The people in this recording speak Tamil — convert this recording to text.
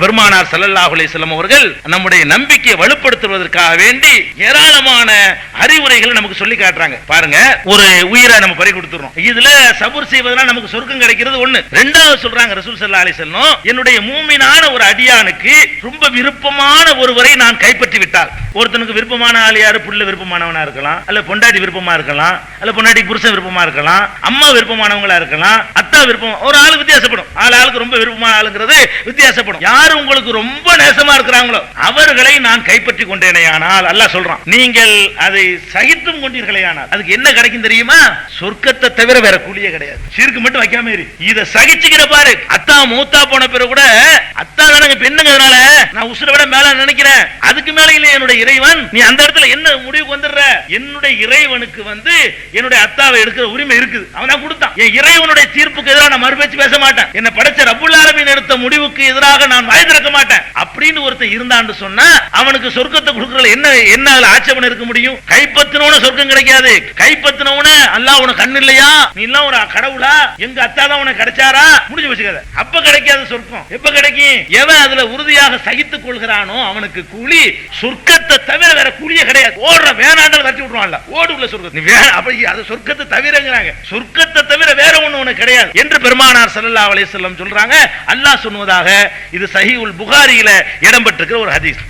பெருமானார் ஸல்லல்லாஹு அலைஹி வஸல்லம் அவர்கள் நம்முடைய நம்பிக்கையை வலுப்படுத்துவதற்காக வேண்டி ஏராளமான அறிவுரைகளை நமக்கு சொல்லி காட்டுறாங்க. பாருங்க, ஒரு உயிரை நம்ம பறி கொடுத்துறோம், இதுல சபூர் செய்வதனால நமக்கு சொர்க்கம் கிடைக்கிறது ஒண்ணு. ரெண்டாவது சொல்றாங்க ரசூல் ஸல்லல்லாஹு அலைஹி வஸல்லம், என்னுடைய மூமினான ஒரு அடியானுக்கு ரொம்ப விருப்பமான ஒருவரை நான் கைப்பற்றி விட்டால், ஒருத்தனுக்கு விருப்பமான ஆள் யாரு? புள்ள விருப்பமானவனா இருக்கலாம், அல்ல பொண்டாட்டி விருப்பமா இருக்கலாம், அல்ல பொண்டாட்டி புருஷன் விருப்பமா இருக்கலாம், அம்மா விருப்பமானவங்களா இருக்கலாம், அத்தா விருப்பம். ஒரு ஆளுக்கு வித்தியாசப்படும், ஆளுக்கு ரொம்ப விருப்பமான ஆளுங்கிறது வித்தியாசப்படும். யாரு உங்களுக்கு ரொம்ப நேசமா இருக்கிறாங்களோ அவர்களை நான் கைப்பற்றி கொண்டேனேயானால், அல்லாஹ் சொல்றான், நீங்கள் அதை சகித்தும் கொண்டீர்களேயானால் அதுக்கு என்ன கிடைக்கும் தெரியுமா? சொர்க்கத்தை தவிர வேற கூலியே கிடையாது. ஷிர்க் மட்டும் வைக்காம இரு, இத சகிச்சுக்கிற பாரு. அத்தா மூத்தா போன பிறகு கூட அத்தா தானங்க பெண்ணுங்கிறதுனால நான் உசுரை விட மேல நினைக்கிறேன், அதுக்கு மேல இல்ல என்னுடைய இறைவன். நீ அந்த இடத்துல என்ன முடிவுக்கு வந்துடுற? என்னுடைய இறைவனுக்கு என்னுடைய அத்தாவை எடுக்கிற உரிமை இருக்குது, அவன் தான் கொடுத்தான். என் இறைவனுடைய தீர்ப்புக்கு எதிராக நான் மறுபேச்சு பேச மாட்டேன். என்ன படைச்ச ரப்புல் ஆலமீன் எடுத்த முடிவுக்கு எதிராக நான் வாய் திறக்க மாட்டேன் அப்படின்னு ஒருத்தன் இருந்தான்னு சொன்னா அவனுக்கு சொர்க்கத்தை கொடுக்கறதுல என்ன ஆட்சேபனை இருக்க முடியும்? கைப்பற்றினவன சொர்க்கம் கிடைக்காது. கைப்பற்றினவன அல்லாஹ் உனக்கு கண்ணு இல்லையா, நீ எல்லாம் ஒரு கடவுளா, எங்க அத்தா தான் உனக்கு கிடைச்சாரா, முடிஞ்சு வச்சுக்காத. அப்ப கிடைக்காது சொர்க்கம். எப்ப கிடைக்கும்? எவன் அதுல உறுதியாக சகித்துக் கொள்கிறானோ அவனுக்கு கூலி சொர்க்கத்தை தவிர வேற கூலியே கிடையாது. ஓடுற வேணாண்டல் தட்டி விட்டுருவான்ல, ஓடு உள்ள சொர்க்கம். நீ அப்படி அது சொர்க்கத்தை தவிரங்கிறாங்க, சொர்க்கத்தை தவிர வேற ஒண்ணு உனக்கு கிடையாது என்று பெருமானார் ஸல்லல்லாஹு அலைஹி வஸல்லம் சொல்றாங்க. அல்லாஹ் சொன்னதாக இது சஹீஹுல் புகாரியில இடம்பெற்றிருக்கிற ஒரு ஹதீஸ்.